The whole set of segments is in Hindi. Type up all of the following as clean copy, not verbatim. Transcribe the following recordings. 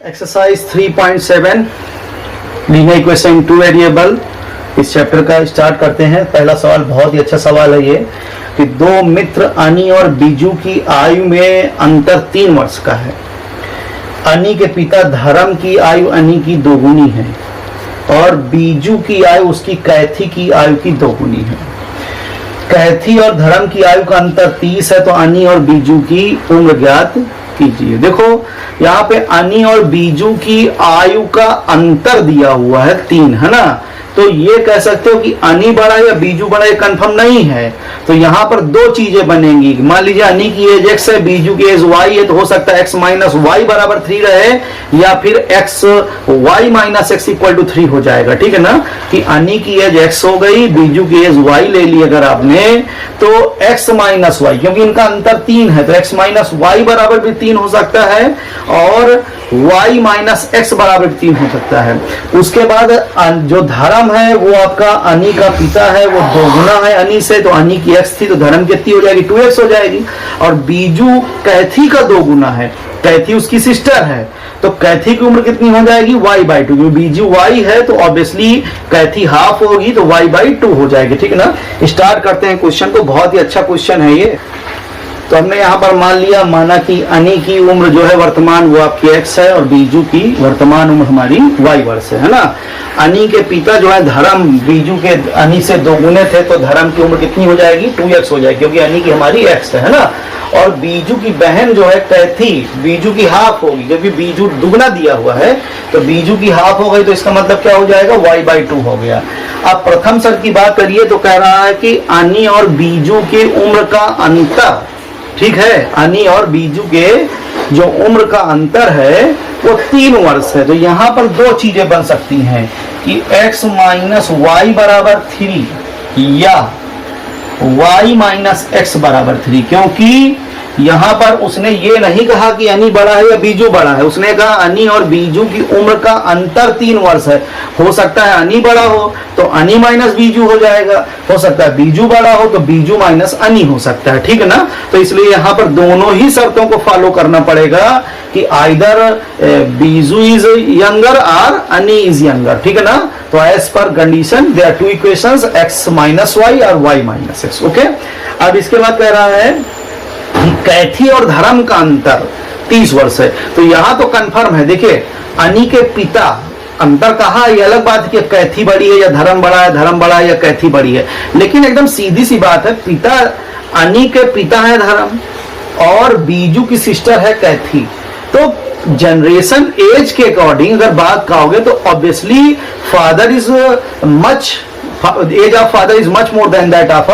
Exercise 3.7 linear equation two variable इस चैप्टर का स्टार्ट करते हैं। पहला सवाल बहुत ही अच्छा सवाल है ये कि दो मित्र अनी और बीजू की आयु में अंतर 3 वर्ष का है। अनी के पिता धर्म की आयु अनी की दोगुनी है और बीजू की आयु उसकी कैथी की आयु की दोगुनी है। कैथी और धर्म की आयु का अंतर 30 है, तो अनी और बीजू की उम्र ज्ञात कीजिए। देखो यहाँ पे अनी और बीजू की आयु का अंतर दिया हुआ है 3, है ना। तो ये कह सकते हो कि अनी बड़ा है या बीजू बड़ा है, कंफर्म नहीं है। तो यहाँ पर दो चीजें बनेंगी। मान लीजिए अनी की एज x है, बीजू की एज y है, तो हो सकता है x माइनस वाई बराबर 3 रहे या फिर x y minus x equal to 3 हो जाएगा। ठीक है ना, कि अनी की एज x हो गई, बीजू की एज y ले ली अगर आपने, तो x माइनस वाई, क्योंकि इनका अंतर 3 है तो x माइनस वाई बराबर भी 3 हो सकता है और y माइनस एक्स बराबर 3 हो सकता है। उसके बाद जो धर्म है वो आपका अनी का पिता है, वो दोगुना है अनी से, तो अनी की x थी तो धर्म कितनी हो जाएगी, 2x हो जाएगी। और बीजू कैथी का दोगुना है, कैथी उसकी सिस्टर है, तो कैथी की उम्र कितनी हो जाएगी, y/2, क्योंकि बीजू y है तो ऑब्वियसली कैथी हाफ होगी तो y/2 हो जाएगी। ठीक है ना। स्टार्ट करते हैं क्वेश्चन को, बहुत ही अच्छा क्वेश्चन है ये। तो हमने यहाँ पर माना कि अनी की उम्र जो है वर्तमान वो आपकी x है और बीजू की वर्तमान उम्र हमारी y वर्ष है ना। अनी के पिता जो है धर्म बीजू के अनी से दोगुने थे, तो धर्म की उम्र कितनी हो जाएगी, 2x हो जाएगी, क्योंकि अनी की हमारी x है ना। और बीजू की बहन जो है कैथी, बीजू की हाफ होगी, क्योंकि बीजू दुगना दिया हुआ है, तो बीजू की हाफ हो गई, तो इसका मतलब क्या हो जाएगा, y/2 हो गया। अब प्रथम सर की बात करिए तो कह रहा है कि अनी और बीजू की उम्र का अंतर, ठीक है, अनी और बीजू के जो उम्र का अंतर है वो 3 वर्ष है। तो यहाँ पर दो चीजें बन सकती हैं कि x माइनस वाई बराबर 3 या y माइनस एक्स बराबर 3, क्योंकि यहाँ पर उसने ये नहीं कहा कि अनी बड़ा है या बीजू बड़ा है, उसने कहा अनी और बीजू की उम्र का अंतर 3 वर्ष है। हो सकता है अनी बड़ा हो तो अनी माइनस बीजू हो जाएगा, हो सकता है बीजू बड़ा हो तो बीजू माइनस अनी हो सकता है। ठीक है ना। तो इसलिए यहाँ पर दोनों ही शर्तों को फॉलो करना पड़ेगा कि आइदर बीजू इज यंगर और अनी इज यंगर। ठीक है ना। तो as per condition there are 2 equations, x minus y और y माइनस एक्स। ओके। अब इसके बाद कह रहा है कैथी और धर्म का अंतर 30 वर्ष है। तो यहां तो कंफर्म है, देखिए अनी के पिता, अंतर कहा ये अलग बात है कि कैथी बड़ी है या धर्म बड़ा है, धर्म बड़ा है या कैथी बड़ी है, लेकिन एकदम सीधी सी बात है, पिता अनी के पिता है धर्म और बीजू की सिस्टर है कैथी। तो जनरेशन एज के अकॉर्डिंग अगर बात कहोगे तो obviously father is much, age of father is much more than that of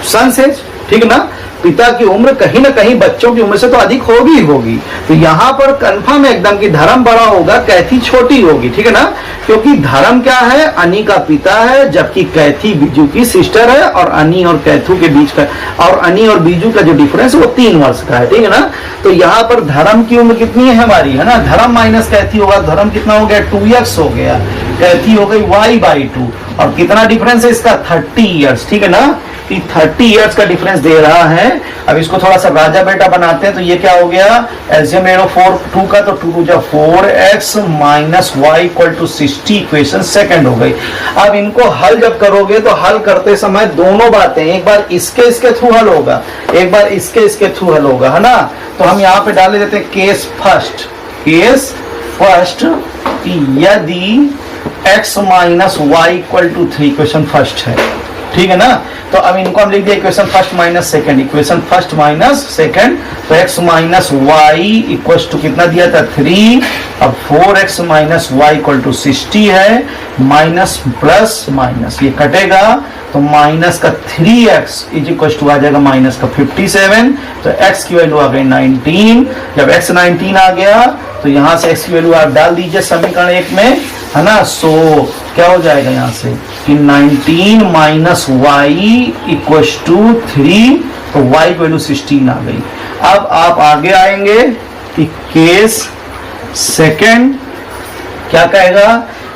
sons age. ठीक है ना। पिता की उम्र कहीं ना कहीं बच्चों की उम्र से तो अधिक होगी होगी। तो यहाँ पर कंफर्म है एकदम कि धर्म बड़ा होगा, कैथी छोटी होगी। ठीक है ना, क्योंकि धर्म क्या है, अनी का पिता है, जबकि कैथी बीजू की सिस्टर है और अनी और कैथू के बीच का और अनी और बीजू का जो डिफरेंस है वो 3 वर्ष का है। ठीक है ना। तो यहाँ पर धर्म की उम्र कितनी है हमारी, है ना, धर्म माइनस कैथी होगा, धर्म कितना हो गया, 2x हो गया, कैथी हो गई y/2, और कितना डिफरेंस है इसका, 30 ईयर्स। ठीक है ना, कि 30 ईयर्स का डिफरेंस दे रहा है। अब इसको थोड़ा सा राजा बेटा बनाते हैं, तो ये क्या हो गया, एलसीएम 2 का, तो 2 जा 4x minus y equal to 60, equation second हो गई। अब इनको हल जब करोगे तो हल करते समय दोनों बातें, एक बार इसके थ्रू हल होगा, एक बार इसके थ्रू हल होगा, है ना। तो हम यहाँ पे डाले देते हैं केस फर्स्ट कि यदि x minus y equal to 3, equation first है। ठीक है ना। तो अब इनको हम लिख दिया equation first minus second, equation first minus second, तो x minus y equal to कितना दिया था, 3। अब 4x minus y equal to 60 है, माइनस प्लस माइनस ये कटेगा, तो माइनस का 3x इज इक्वल टू आ जाएगा माइनस का 57। तो x की वैल्यू आ गई 19। जब x 19 आ गया तो यहां से x की वैल्यू आप डाल दीजिए समीकरण 1 में, है ना। सो क्या हो जाएगा यहाँ से कि 19 माइनस वाई इक्वल टू 3, तो y की वैल्यू 16 आ गई। अब आप आगे आएंगे कि केस सेकंड क्या कहेगा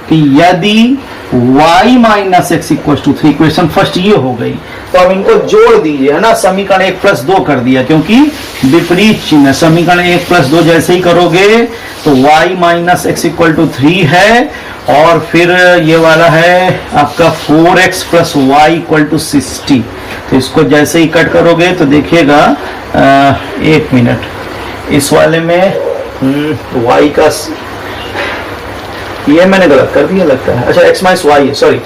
कि यदि y minus x equal to 3। Equation first ये हो गई। तो अब इनको जोड़ दीजिए, है ना। समीकरण 1 + 2 कर दिया, क्योंकि विपरीत चिन्ह है। समीकरण 1 + 2 जैसे ही करोगे तो y minus x equal to 3 है, और फिर ये वाला है आपका 4x + y इक्वल टू 60। तो इसको जैसे ही कट करोगे तो देखिएगा, 1 मिनट, इस वाले में y का, ये मैंने गलत कर दिया लगता है। अच्छा, x माइनस वाई है, सॉरी,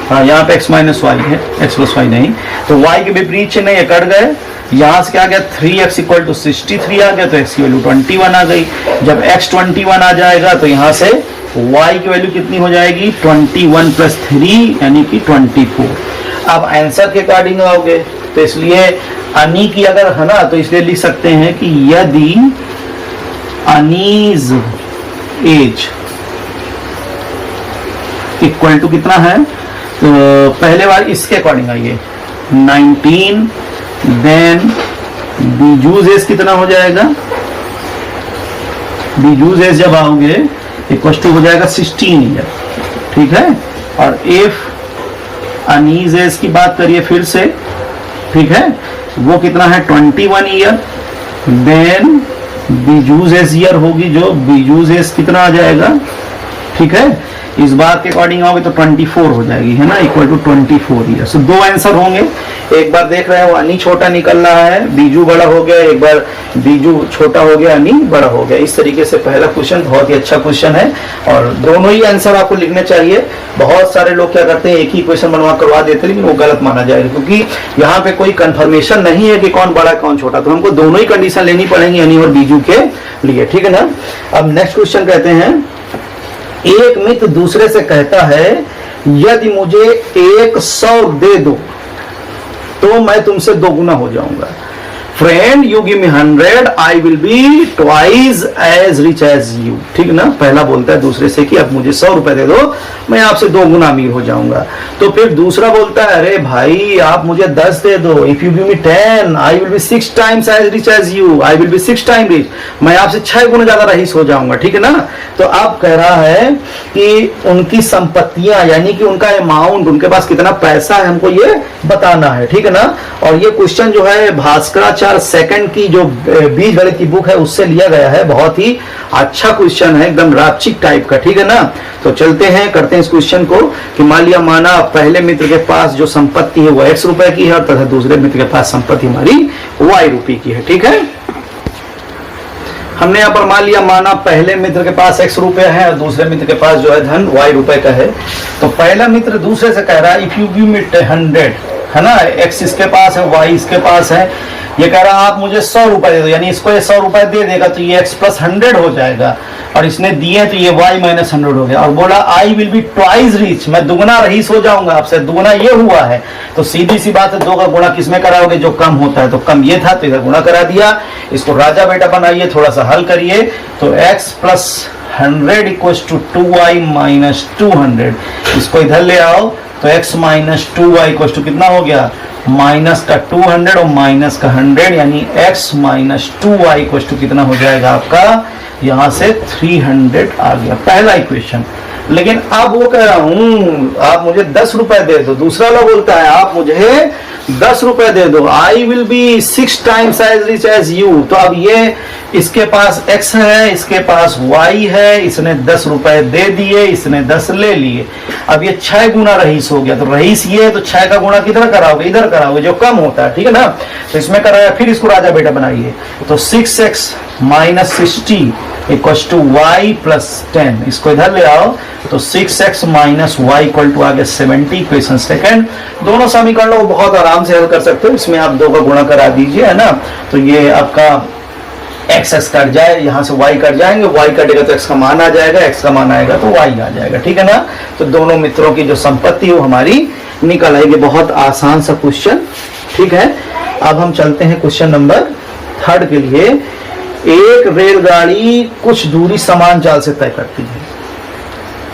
हाँ यहाँ पे x माइनस वाई है, x + y नहीं। तो y के विपरीत चिन्ह ये कट गए। यहाँ से क्या आ गया, 3x इक्वल टू 63 आ गया, तो x की वैल्यू 21 आ गई। जब x 21 आ जाएगा तो यहाँ से y की वैल्यू कितनी हो जाएगी, 21 + 3 यानी कि 24। अब आंसर के अकॉर्डिंग आओगे, तो इसलिए अनी की अगर है ना, तो इसलिए लिख सकते हैं कि यदि अनीज एज इक्वल टू कितना है, तो पहले बार इसके अकॉर्डिंग आइए 19, देन बीजूज एज कितना हो जाएगा, बीजूज एज जब आओगे इक्वल टू हो जाएगा 16 ईयर, ठीक है। और इफ अनीज एज की बात करिए फिर से, ठीक है, वो कितना है 21 ईयर, देन बीजूज एज ईयर होगी जो बीजूज एज कितना आ जाएगा, ठीक है। इस बात के अकॉर्डिंग आओगे तो 24 हो जाएगी, है ना, equal to 24 year. So 2 answer होंगे। एक बार देख रहे हो अनी छोटा निकल रहा है, बीजू बड़ा हो गया, एक बार बीजू छोटा हो गया, अनी बड़ा हो गया। इस तरीके से पहला क्वेश्चन बहुत ही अच्छा क्वेश्चन है, और दोनों ही आंसर आपको लिखने चाहिए। बहुत सारे लोग क्या करते हैं, एक ही क्वेश्चन बनवा करवा देते हैं, लेकिन वो गलत माना जाएगा, क्योंकि यहाँ पे कोई कंफर्मेशन नहीं है कि कौन बड़ा कौन छोटा। तो हमको दोनों ही कंडीशन लेनी पड़ेंगी अनी और बीजू के लिए, ठीक है ना। अब नेक्स्ट क्वेश्चन कहते हैं, एक मित्र दूसरे से कहता है यदि मुझे 100 दे दो तो मैं तुमसे 2 गुना हो जाऊंगा। Friend you give me 100, I will be twice as rich as you. ठीक ना, पहला बोलता है दूसरे से कि अब मुझे 100 रुपए दे दो, मैं आपसे 2 गुना अमीर हो जाऊंगा। तो फिर दूसरा बोलता है अरे भाई आप मुझे 10 दे दो, if you give me 10 I will be 6 times as rich as you, I will be 6 time rich, मैं आपसे 6 गुना ज्यादा रईस हो जाऊंगा। ठीक है ना। तो अब कह रहा है कि उनकी संपत्तियां यानी कि उनका अमाउंट, उनके पास कितना पैसा है हमको ये बताना है। ठीक है ना। और ये क्वेश्चन जो है भास्कराचार्य सेकंड की जो बीज गणित की बुक है उससे लिया गया है। बहुत ही अच्छा क्वेश्चन है, एकदम रापचिक टाइप का। ठीक है ना। तो चलते हैं, करते हैं इस क्वेश्चन को कि मान लिया माना पहले मित्र के पास जो संपत्ति है वो x रुपए की है और तथा दूसरे मित्र के पास संपत्ति हमारी y रुपए की है। ठीक है। हमने यहाँ पर मान लिया माना पहले मित्र के पास x रुपए है और दूसरे मित्र के पास जो है धन y रुपए का है। तो पहला मित्र दूसरे से कह रहा है इफ यू गिव मी 100, है ना, x इसके पास है y इसके पास है, ये कह रहा आप मुझे 100 रुपए दे दो, यानी इसको ये 100 रुपए दे देगा तो ये x + 100 हो जाएगा और इसने दिए तो ये y - 100 हो गया। और बोला आई विल बी ट्वाइस रिच, मैं दुगना रईस हो जाऊंगा आपसे, दुगना ये हुआ है। तो सीधी सी बात है, 2 का गुणा किसमें कराओगे, जो कम होता है। तो कम ये था तो इधर गुणा करा दिया। इसको राजा बेटा बनाइए, थोड़ा सा हल करिए। तो x + 100 = 2y - 200, इसको इधर ले आओ तो x - 2y = कितना हो गया, माइनस का 200 और माइनस का 100, यानी x - 2y = कितना हो जाएगा आपका, यहां से 300 आ गया पहला इक्वेशन। लेकिन अब वो कह रहा हूं आप मुझे 10 रुपए दे दो, दूसरा वाला बोलता है आप मुझे 10 रुपए दे दो, I will be 6 times as rich as you. तो अब ये इसके पास x है, इसके पास y है, इसने 10 रुपए दे दिए, इसने 10 ले लिए। अब ये 6 गुना रईस हो गया। तो रईस ये है तो 6 का गुणा किधर कराओगे, इधर कराओगे जो कम होता है। ठीक है ना। तो इसमें कराया, फिर इसको राजा बेटा बनाइए। तो 6x - 60 = y + 10, इसको इधर ले आओ तो 6x - y = आ गया 70। Equation second. दोनों समीकरणों को बहुत आराम से हल कर सकते हो, इसमें आप 2 का गुणा करा दीजिए, है ना। तो ये आपका x कट जाए, यहां से y कट जाएंगे, y कटेगा तो x का मान आ जाएगा, x का मान आएगा तो y आ जाएगा। ठीक है ना। तो दोनों मित्रों की जो संपत्ति है वो हमारी निकल आएगी। बहुत आसान सा क्वेश्चन। ठीक है। अब हम चलते हैं क्वेश्चन नंबर 3 के लिए। एक रेलगाड़ी कुछ दूरी समान चाल से तय करती है।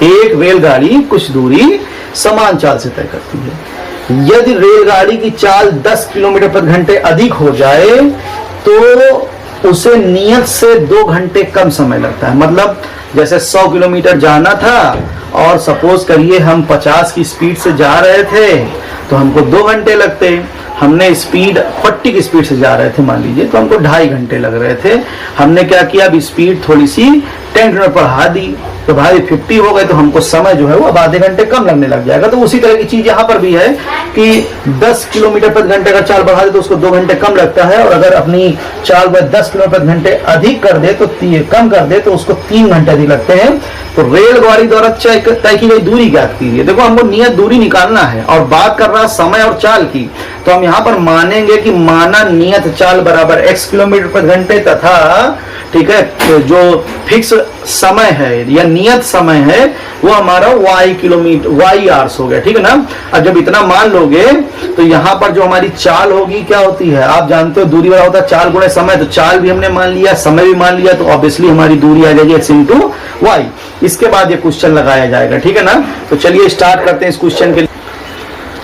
एक रेलगाड़ी कुछ दूरी समान चाल से तय करती है। यदि रेलगाड़ी की चाल 10 किलोमीटर/घंटे अधिक हो जाए तो उसे नियत से 2 घंटे कम समय लगता है। मतलब जैसे 100 किलोमीटर जाना था और सपोज करिए हम 50 की स्पीड से जा रहे थे तो हमको 2 घंटे लगते। हमने स्पीड 40 की स्पीड से जा रहे थे मान लीजिए, तो हमको 2.5 घंटे लग रहे थे। हमने क्या किया, अब स्पीड थोड़ी सी 10 किलोमीटर बढ़ा दी, तो भाई 50 हो गए, तो हमको समय जो है वो अब आधे घंटे कम लगने लग जाएगा। तो उसी तरह की चीज यहाँ पर भी है कि 10 किलोमीटर प्रति घंटे अगर चाल बढ़ा दे तो उसको 2 घंटे कम लगता है, और अगर अपनी चाल 10 किलोमीटर प्रति घंटे अधिक कर दे तो कम कर दे तो उसको 3 घंटे अधिक लगते हैं। तो रेलगाड़ी द्वारा तय की गई दूरी ज्ञात कीजिए। देखो हमको नियत दूरी निकालना है और बात कर रहा है समय और चाल की, तो हम यहाँ पर मानेंगे कि माना नियत चाल बराबर x किलोमीटर प्रति घंटे तथा ठीक है, तो जो फिक्स समय है या नियत समय है वो हमारा y किलोमीटर y आवर्स हो गया, ठीक है ना। अब जब इतना मान लोगे तो यहाँ पर जो हमारी चाल होगी क्या होती है, आप जानते हो दूरी वाला होता है चाल गुणे समय, तो चाल भी हमने मान लिया, समय भी मान लिया, तो ऑब्वियसली हमारी दूरी आ जाएगी x इंटू वाई। इसके बाद ये क्वेश्चन लगाया जाएगा, ठीक है ना। तो चलिए स्टार्ट करते हैं इस क्वेश्चन के लिए।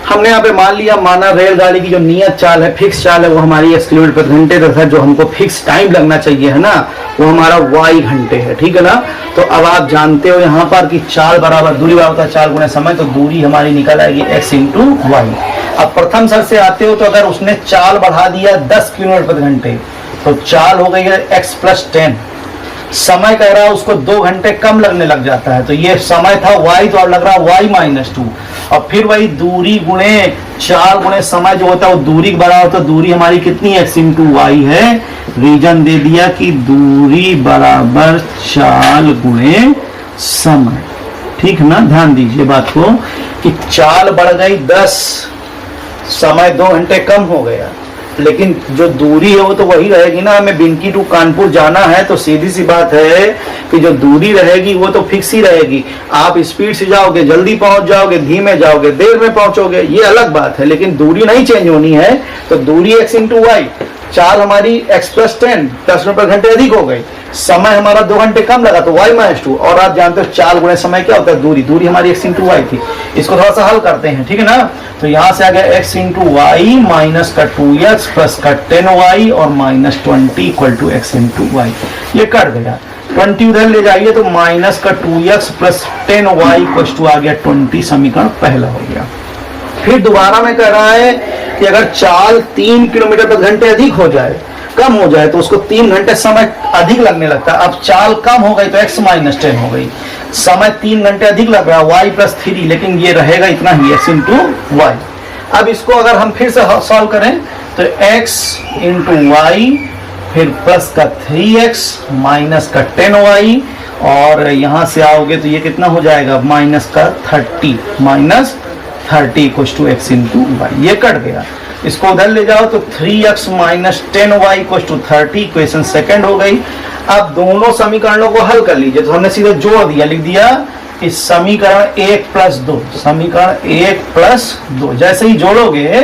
हमने यहाँ पे मान लिया, माना रेलगाड़ी की जो नियत चाल है, फिक्स चाल है, वो हमारी x किलोमीटर प्रति घंटे तथा जो हमको फिक्स टाइम लगना चाहिए है ना, वो हमारा y घंटे है, ठीक है ना। तो अब आप जानते हो यहाँ पर कि चाल बराबर दूरी बराबर होता है चाल गुणे समय, तो दूरी हमारी निकल आएगी x इंटू वाई। अब प्रथम सर से आते हो तो अगर उसने चाल बढ़ा दिया 10 किलोमीटर प्रति घंटे तो चाल हो गई है x प्लस 10, समय कह रहा है उसको 2 घंटे कम लगने लग जाता है, तो ये समय था y, तो अब लग रहा है y माइनस 2, और फिर वही दूरी गुणे चाल गुणे समय जो होता है वो दूरी के बराबर होता है। दूरी हमारी कितनी है, x इंटू वाई है। रीजन दे दिया कि दूरी बराबर चाल गुणे समय, ठीक ना। ध्यान दीजिए बात को कि चाल बढ़ गई 10, समय 2 घंटे कम हो गया, लेकिन जो दूरी है वो तो वही रहेगी ना। हमें बिनकी टू कानपुर जाना है तो सीधी सी बात है कि जो दूरी रहेगी वो तो फिक्स ही रहेगी। आप स्पीड से जाओगे जल्दी पहुंच जाओगे, धीमे जाओगे देर में पहुंचोगे, ये अलग बात है, लेकिन दूरी नहीं चेंज होनी है। तो दूरी x इंटू वाई, चाल हमारी x प्लस 10, 10 किलोमीटर घंटे अधिक हो गई, समय हमारा 2 घंटे कम लगा तो y माइनस 2, और आप जानते हो चाल गुणे समय क्या होता है, दूरी। दूरी हमारी x इंटू वाई थी। इसको थोड़ा सा हल करते हैं, ठीक है ना। तो यहाँ से आ गया x इंटू वाई माइनस का 2x प्लस का 10y और minus 20 equal to x into y. ये कट गया, 20 उधर ले जाइए तो माइनस का 2x plus 10y equal to आ गया 20। समीकरण पहला हो गया। फिर दोबारा में कह रहा है कि अगर चाल 3 किलोमीटर प्रति घंटे अधिक हो जाए, कम हो जाए, तो उसको 3 घंटे समय अधिक लगने लगता है। अब चाल कम हो गई तो x माइनस 10 हो गई, समय 3 घंटे अधिक लग रहा है y प्लस 3, लेकिन ये रहेगा इतना ही x इंटू वाई। अब इसको अगर हम फिर से सॉल्व करें तो x इंटू वाई फिर प्लस का 3x माइनस का 10y, और यहां से आओगे तो ये कितना हो जाएगा, माइनस का 30 minus 30 equal to x into y. ये कट गया, इसको उधर ले जाओ तो 3x minus 10y equal to 30, equation second हो गई। अब दोनों समीकरणों को हल कर लीजिए, तो हमने सीधे जोड़ दिया, लिख दिया कि समीकरण 1 प्लस 2, समीकरण 1 प्लस 2 जैसे ही जोड़ोगे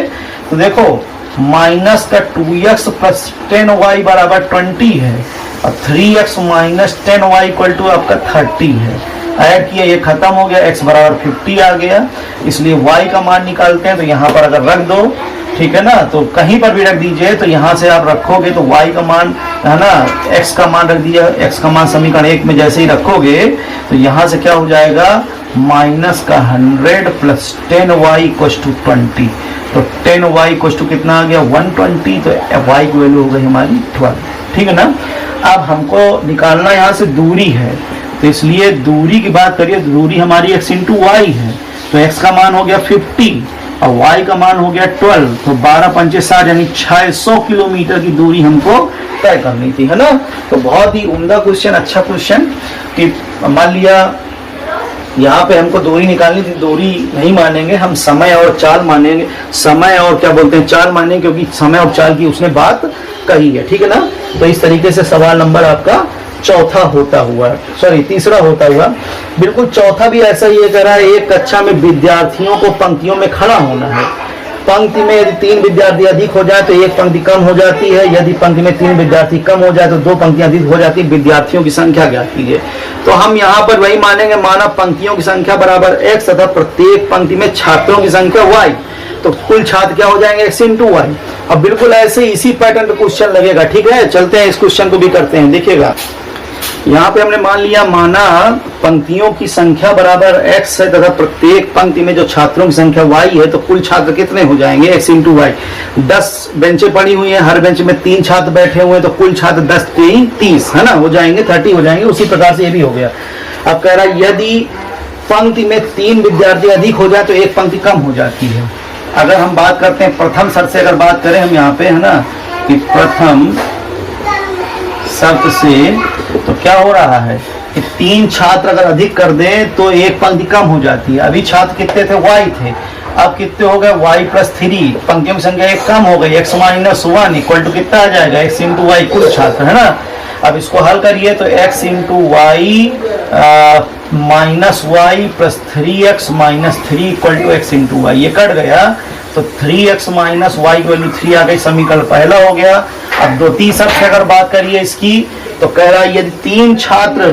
तो देखो माइनस का 2x प्लस 10y बराबर 20 है, और 3x minus 10y equal to आपका 30 है। ऐड किया, ये खत्म हो गया, x बराबर 50 आ गया, इसलिए y का मान निकालते हैं। तो यहाँ पर अगर रख दो, ठीक है ना, तो कहीं पर भी रख दीजिए, तो यहाँ से आप रखोगे तो y का मान है ना, x का मान रख दिया, x का मान समीकरण 1 में जैसे ही रखोगे तो यहाँ से क्या हो जाएगा, माइनस का 100 प्लस 10y इक्वल टू 20, तो 10y इक्वल टू कितना आ गया 120, तो y की वैल्यू हो गई हमारी 12, ठीक है ना। अब हमको निकालना यहाँ से दूरी है, तो इसलिए दूरी की बात करिए, दूरी हमारी x इंटू वाई है, तो x का मान हो गया 50 और y का मान हो गया 12, तो 12 पंचे 60 यानी 600 किलोमीटर की दूरी हमको तय करनी थी, है ना। तो बहुत ही उम्दा क्वेश्चन, अच्छा क्वेश्चन कि मान लिया यहाँ पे हमको दूरी निकालनी थी, दूरी नहीं मानेंगे हम, समय और चाल मानेंगे, समय और क्या बोलते हैं चाल मानेंगे, क्योंकि समय और चाल की उसने बात कही है, ठीक है ना। तो इस तरीके से सवाल नंबर आपका चौथा होता हुआ, सॉरी तीसरा होता हुआ। बिल्कुल चौथा भी ऐसा ही कह रहा है, एक कक्षा में विद्यार्थियों को पंक्तियों में खड़ा होना है। पंक्ति में यदि 3 विद्यार्थी अधिक हो जाए तो एक पंक्ति कम हो जाती है, यदि पंक्ति में 3 विद्यार्थी कम हो जाए तो 2 पंक्तियां अधिक हो जाती है। विद्यार्थियों की संख्या ज्ञात कीजिए। तो हम यहाँ पर वही मानेंगे, माना पंक्तियों की संख्या बराबर x तथा प्रत्येक पंक्ति में छात्रों की संख्या y, तो कुल छात्र क्या हो जाएंगे x इंटू वाई। अब बिल्कुल ऐसे इसी पैटर्न पे क्वेश्चन लगेगा, ठीक है। चलते हैं इस क्वेश्चन को भी करते हैं, देखिएगा। यहाँ पे हमने मान लिया, माना पंक्तियों की संख्या बराबर x है तथा प्रत्येक पंक्ति में जो छात्रों की संख्या y है, तो कुल छात्र कितने हो जाएंगे, x इंटू वाई। 10 बेंचें पड़ी हुई हैं, हर बेंच में 3 छात्र बैठे हुए हैं, तो कुल छात्र 10 3 30 है ना, हो जाएंगे 30 हो जाएंगे। उसी प्रकार से ये भी हो गया। अब कह रहा है यदि पंक्ति में 3 विद्यार्थी अधिक हो जाए तो एक पंक्ति कम हो जाती है। अगर हम बात करते हैं प्रथम शर्त से, अगर बात करें हम यहाँ पे है ना कि प्रथम शर्त से, तो क्या हो रहा है कि 3 छात्र अगर अधिक कर दें तो एक पंक्ति कम हो जाती है। अभी छात्र कितने थे, y थे, अब कितने हो गए, y प्लस 3, पंक्तियों की संख्या एक कम हो गई, x माइनस 1 इक्वल टू कितना आ जाएगा, x इंटू वाई कुल छात्र है ना। अब इसको हल करिए तो x into y minus y plus 3x minus 3 equal to x into y, ये कट गया तो 3x माइनस वाई की वैल्यू 3 आ गई, समीकरण पहला हो गया। अब द्वितीय शर्त से अगर बात करिए इसकी, तो कह रहा है यदि 3 छात्र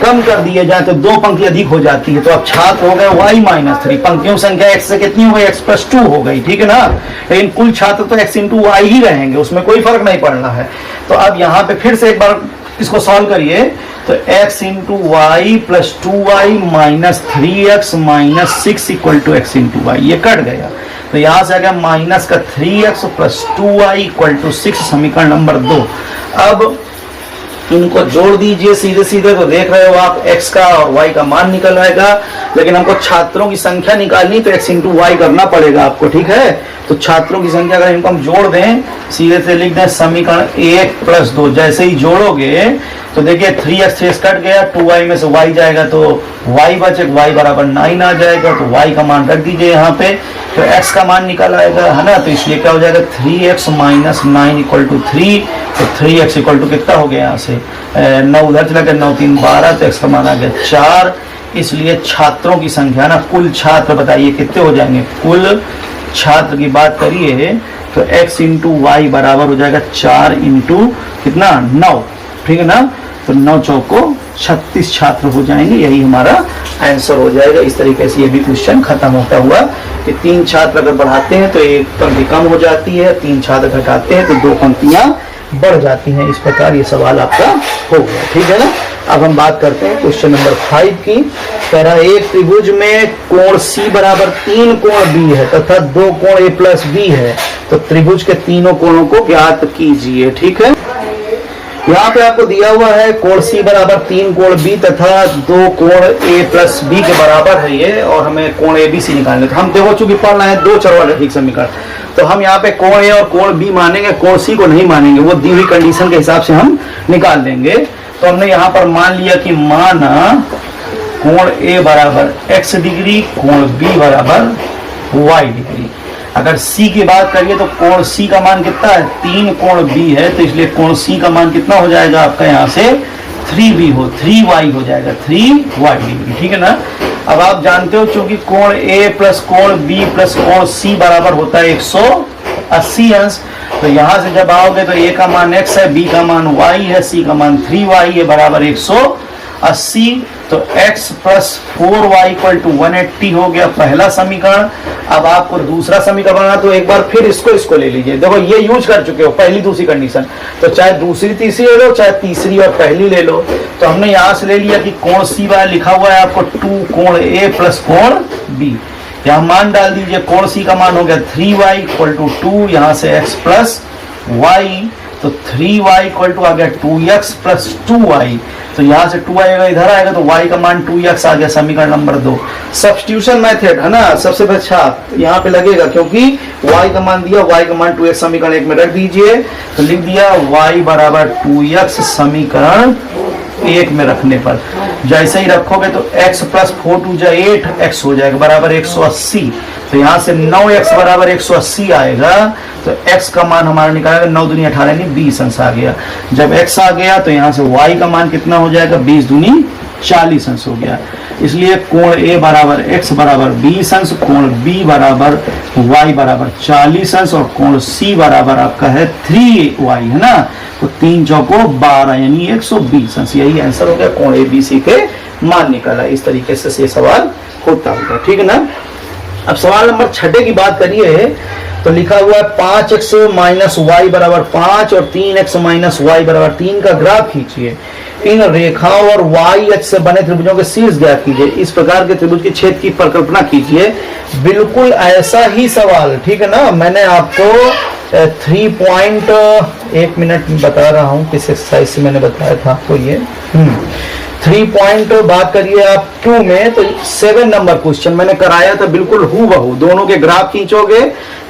कम कर दिए जाए तो 2 पंक्ति अधिक हो जाती है, तो अब छात्र हो गए y माइनस 3, पंक्तियों की संख्या x से कितनी हो गई, x प्लस 2 हो गई, ठीक है ना। लेकिन कुल छात्र तो x इंटू वाई ही रहेंगे, उसमें कोई फर्क नहीं पड़ना है। तो अब यहाँ पे फिर से एक बार इसको सॉल्व करिए तो x into y plus 2y minus 3x minus 6 equal to x into y, ये कट गया। तो यहां से आ गया माइनस का 3x plus 2y equal to 6, समीकरण नंबर 2। अब इनको जोड़ दीजिए सीधे सीधे, तो देख रहे हो आप x का और y का मान निकल आएगा। लेकिन हमको छात्रों की संख्या निकालनी तो x इंटू वाई करना पड़ेगा आपको, ठीक है। तो छात्रों की संख्या अगर इनको हम जोड़ दें, सीधे से लिख दें समीकरण 1 प्लस 2, जैसे ही जोड़ोगे तो देखिए 3x कट गया, 2y में से y जाएगा तो y बचे, y बराबर 9 आ जाएगा, तो y का मान रख दीजिए यहाँ पे, तो x का मान निकल आएगा है ना। तो इसलिए क्या हो जाएगा 3x माइनस 9 इक्वल टू 3, तो 3x इक्वल टू कितना हो गया, यहाँ से 9 उधर चला गया, 9 3 12, तो x का मान आ गया 4। इसलिए छात्रों की संख्या ना, कुल छात्र बताइए कितने हो जाएंगे, कुल छात्र की बात करिए तो x इंटू वाई बराबर हो जाएगा 4 इंटू कितना 9, ठीक है ना। तो 9 चौको 36 छात्र हो जाएंगे, यही हमारा आंसर हो जाएगा। इस तरीके से ये भी क्वेश्चन खत्म होता हुआ कि 3 छात्र अगर बढ़ाते हैं तो एक पंक्ति कम हो जाती है, 3 छात्र घटाते हैं तो 2 पंक्तियां बढ़ जाती हैं। इस प्रकार ये सवाल आपका हो गया, ठीक है ना। अब हम बात करते हैं क्वेश्चन नंबर 5 की। कह रहा है एक त्रिभुज में कोण C बराबर 3 कोण B है तथा 2 कोण A प्लस B है, तो त्रिभुज के तीनों कोणों को ज्ञात कीजिए, ठीक है। यहाँ पे आपको दिया हुआ है कोण C बराबर 3 कोण B तथा 2 कोण A प्लस B के बराबर है ये, और हमें कोण ABC निकालने। तो हम देखो चूंकि पढ़ रहे हैं 2 चर वाले ठीक समीकरण, तो हम यहाँ पे कोण A और कोण B मानेंगे, कोण C को नहीं मानेंगे, वो दी हुई कंडीशन के हिसाब से हम निकाल लेंगे। तो हमने यहाँ पर मान लिया कि माना कोण A बराबर x डिग्री, कोण B बराबर y डिग्री। अगर C की बात करिए तो कोण C का मान कितना है, 3 कोण B है, तो इसलिए कोण C का मान कितना हो जाएगा आपका, यहाँ से 3B हो 3y हो जाएगा, 3y डिग्री, ठीक है ना। अब आप जानते हो चूंकि कोण A प्लस कोण B प्लस कोण C बराबर होता है 180 अंश, तो यहाँ से जब आओगे तो A का मान x है, B का मान y है, C का मान 3y है, बराबर 180। तो x plus 4y equal to 180 हो गया पहला समीकरण। अब आपको दूसरा समीकरण बनाना, तो एक बार फिर इसको ले लीजिए। देखो ये यूज कर चुके हो पहली दूसरी कंडीशन, तो चाहे दूसरी तीसरी ले लो, चाहे तीसरी और पहली ले लो। तो हमने यहाँ से ले लिया कि कोण C वाला लिखा हुआ है आपको 2 कोण A प्लस कोण B, यहाँ मान डाल दीजिए, कोण C का मान हो गया 3y इक्वल टू 2, यहाँ से x प्लस y, तो 3y इक्वल टू आ गया 2x प्लस 2y, तो यहाँ से 2 आएगा इधर आएगा तो y का मान 2x आ गया, समीकरण नंबर 2। सब्स्टिट्यूशन मेथड है ना सबसे अच्छा यहाँ पे लगेगा, क्योंकि y का मान दिया, y का मान 2x समीकरण 1 में रख दीजिए, तो लिख दिया y बराबर 2x समीकरण 1 में रखने पर जैसे ही रखोगे तो x प्लस 4 2 जा 8 x हो जाएगा बराबर 180, तो यहाँ से 9x बराबर 180 आएगा, तो x का मान हमारा निकालेगा 9 दूनी 18 नहीं 20 अंश आ गया। जब x आ गया तो यहाँ से y का मान कितना हो जाएगा, 20 दूनी 40 अंश हो गया। इसलिए कोण A बराबर x बराबर 20 अंश, कोण B बराबर y बराबर 40 अंश, और कोण C बराबर आपका है 3y है ना, तो 3 चौको 12 यानी 120 अंश। यही आंसर हो गया, कोण ABC के मान निकाला। इस तरीके से ये सवाल होता होगा, ठीक है ना। अब सवाल नंबर 6 की बात करिए तो लिखा हुआ है 5x माइनस वाई बराबर 5 और 3x माइनस वाई बराबर 3 का ग्राफ खींचिए। इन रेखाओं और वाई अक्ष से बने त्रिभुजों के शीर्ष ज्ञात कीजिए। इस प्रकार के त्रिभुज के छेद की परिकल्पना कीजिए। बिल्कुल ऐसा ही सवाल, ठीक है ना। मैंने आपको 3 पॉइंट 1 मिनट बता रहा हूं किस एक्सरसाइज से मैंने बताया था आपको ये 3 पॉइंट बात करिए आप 2 में, तो 7 नंबर क्वेश्चन मैंने कराया था बिल्कुल हूबहू। दोनों के ग्राफ खींचोगे,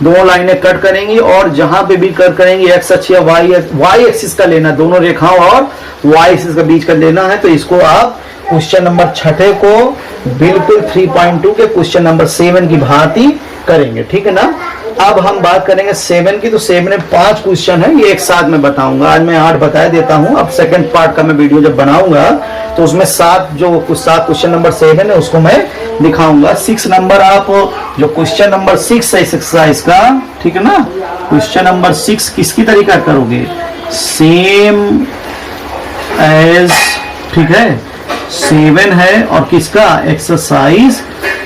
दोनों लाइनें कट करेंगी और जहां पे भी कट करेंगी एक्स अक्ष या वाई एक्सिस का लेना, दोनों रेखाओं और वाई एक्सिस का बीच का लेना है। तो इसको आप क्वेश्चन नंबर 6 को बिल्कुल 3.2 के क्वेश्चन नंबर 7 की भांति करेंगे, ठीक है ना। अब हम बात करेंगे 7 की। तो 7 में 5 क्वेश्चन है, ये एक साथ में बताऊंगा। आज मैं 8 बता देता हूं, अब सेकंड पार्ट का मैं वीडियो जब बनाऊंगा तो उसमें 7 क्वेश्चन नंबर 7 है उसको मैं दिखाऊंगा। 6 नंबर आप जो क्वेश्चन नंबर 6 है इस एक्सरसाइज का, ठीक है ना। क्वेश्चन नंबर 6 किसकी तरीका करोगे, सेम एज, ठीक है, 7 है और किसका एक्सरसाइज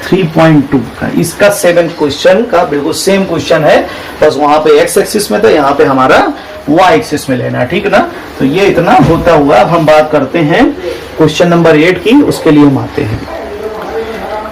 3.2 का, इसका 7 क्वेश्चन का बिल्कुल सेम क्वेश्चन है, बस वहां पे एक्स एक्सिस में था, यहाँ पे हमारा वाई एक्सिस में लेना है, ठीक है ना। तो ये इतना होता हुआ अब हम बात करते हैं क्वेश्चन नंबर 8 की। उसके लिए हम आते हैं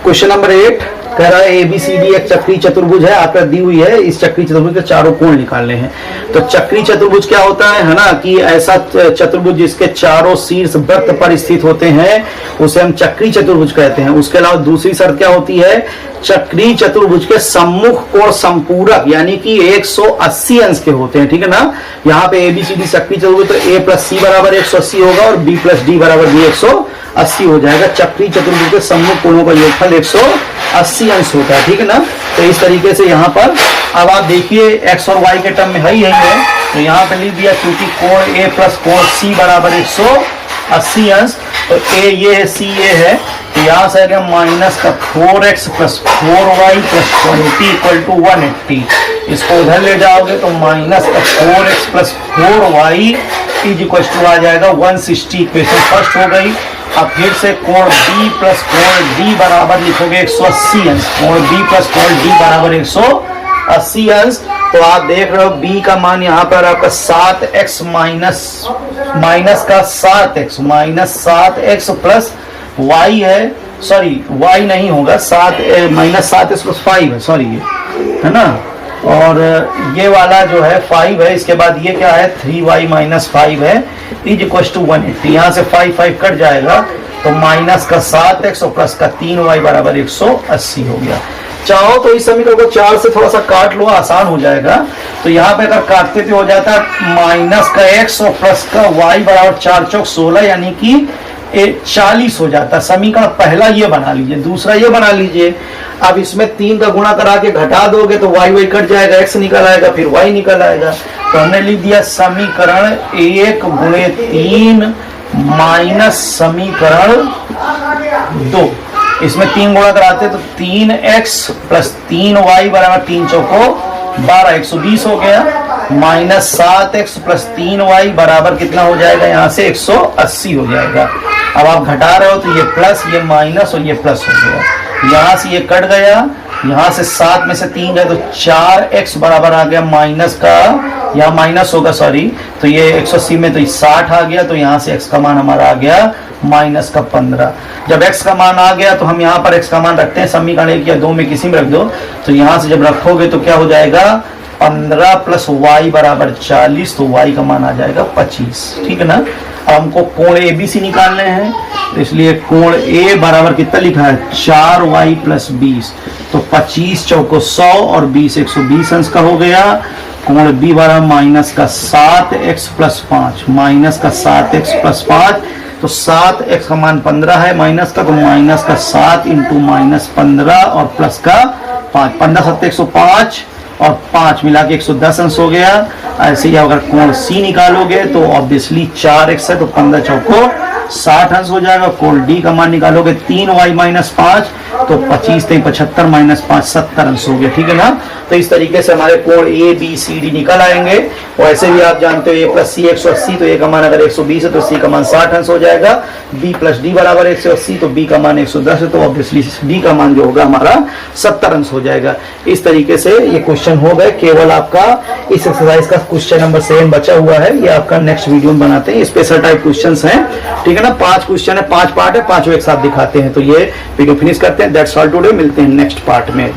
क्वेश्चन नंबर 8 कह रहा है ABCD एक चक्रीय चतुर्भुज है, आकृति दी हुई है। इस चक्रीय चतुर्भुज के चारों कोण निकालने हैं। तो चक्रीय चतुर्भुज क्या होता है ना, कि ऐसा चतुर्भुज जिसके चारों शीर्ष वृत्त पर स्थित होते हैं उसे हम चक्रीय चतुर्भुज कहते हैं। उसके अलावा दूसरी शर्त क्या होती है, चक्रीय चतुर्भुज के सम्मुख कोण संपूरक यानी कि 180 अंश के होते हैं, ठीक है ना। यहाँ पे ABCD चक्रीय चतुर्भुज तो A + C बराबर 180 होगा और B + D बराबर भी 180 हो जाएगा। चक्रीय चतुर्भुज के सम्मुख कोणों का योगफल 180 अंश होता है, ठीक है ना। तो इस तरीके से यहाँ पर अब आप देखिए x और y के टर्म में यही है, तो यहाँ पे लिख दिया क्योंकि कोण A + कोण C बराबर 180 अंश। तो A ये है, C ये है, तो यहाँ से आएगा -4x + 4y + 20 = 180। इसको उधर ले जाओगे तो -4x + 4y = आ जाएगा 160। इक्वेशन फर्स्ट हो गई। अब फिर से कोण B + कोण D बराबर लिखोगे 180 अंश। कोण B + कोण D बराबर 180 अंश। तो आप देख रहे हो B का मान यहाँ पर आपका 7x माइनस का 7x + y है, सॉरी y नहीं होगा, -7x + 5 है, सॉरी ये है ना। और ये वाला जो है 5 है, इसके बाद ये क्या है 3y - 5 है = 180। यहाँ से 5 कट जाएगा तो -7x और +3y बराबर 180 हो गया। चाहो तो इस समीकरण को 4 से थोड़ा सा काट लो, आसान हो जाएगा। तो यहाँ पे अगर काटते थे हो जाता है -x और +y बराबर 4 × 4 = 16 यानी कि 40 हो जाता। समीकरण पहला ये बना लीजिए, दूसरा ये बना लीजिए। अब इसमें 3 का गुणा करा के घटा दोगे तो y कट जाएगा, x निकल आएगा, फिर y निकल आएगा। तो हमने लिख दिया समीकरण 1 × 3 माइनस समीकरण 2। इसमें 3 गुणा कराते तो 3x + 3y बराबर 3 × 4 = 12, 120 हो गया। -7x + 3y बराबर कितना हो जाएगा, यहाँ से 180 हो जाएगा। अब आप घटा रहे हो तो ये प्लस, ये माइनस और ये प्लस हो गया। यहाँ से ये कट गया, यहाँ से 7 में से 3 गए तो 4x बराबर आ गया माइनस का, यहाँ माइनस होगा सॉरी, तो ये 180 में तो 60 आ गया। तो यहाँ से x का मान हमारा आ गया -15। जब x का मान आ गया तो हम यहाँ पर x का मान रखते हैं समीकरण 1 या 2 में किसी में रख दो। तो यहाँ से जब रखोगे तो क्या हो जाएगा 15 + y बराबर 40, तो y का मान आ जाएगा 25, ठीक है ना। हमको कोण ABC निकालने हैं, तो इसलिए कोण A बराबर कितना लिखा है 4y + 20, तो 25 × 100 और 20 120 अंश का हो गया। कोण B बराबर -7x + 5, -7x + 5, तो 7x का मान 15 है, माइनस का, तो -7 × -15 और प्लस का 5, 15 × 7 = 105 और 5 मिला के 110 अंश हो गया। ऐसे ही अगर कोण C निकालोगे तो ऑब्वियसली 4x है, तो 15 × 4 = 60 अंश हो जाएगा। कोण D का मान निकालोगे 3y - 5, तो 25 3 75 माइनस 5 70 अंश हो गया, ठीक है ना। तो इस तरीके से हमारे code A B C D निकल आएंगे। और ऐसे भी आप जानते हो ए प्लस सी 180, तो ए का मान अगर 120 है तो सी का मान 60 अंश हो जाएगा। बी प्लस डी बराबर 180, तो बी का मान 110 है, तो ऑब्वियसली डी का मान जो होगा हमारा 70 अंश हो जाएगा। इस तरीके से ये क्वेश्चन हो गए। केवल आपका इस एक्सरसाइज का क्वेश्चन नंबर 7 बचा हुआ है, ये आपका नेक्स्ट वीडियो में बनाते हैं। स्पेशल टाइप क्वेश्चंस हैं, ठीक है ना। 5 क्वेश्चन है, 5 पार्ट है, 5 एक साथ दिखाते हैं। तो ये वीडियो फिनिश करते हैं। दैट्स ऑल टुडे, मिलते हैं नेक्स्ट पार्ट में।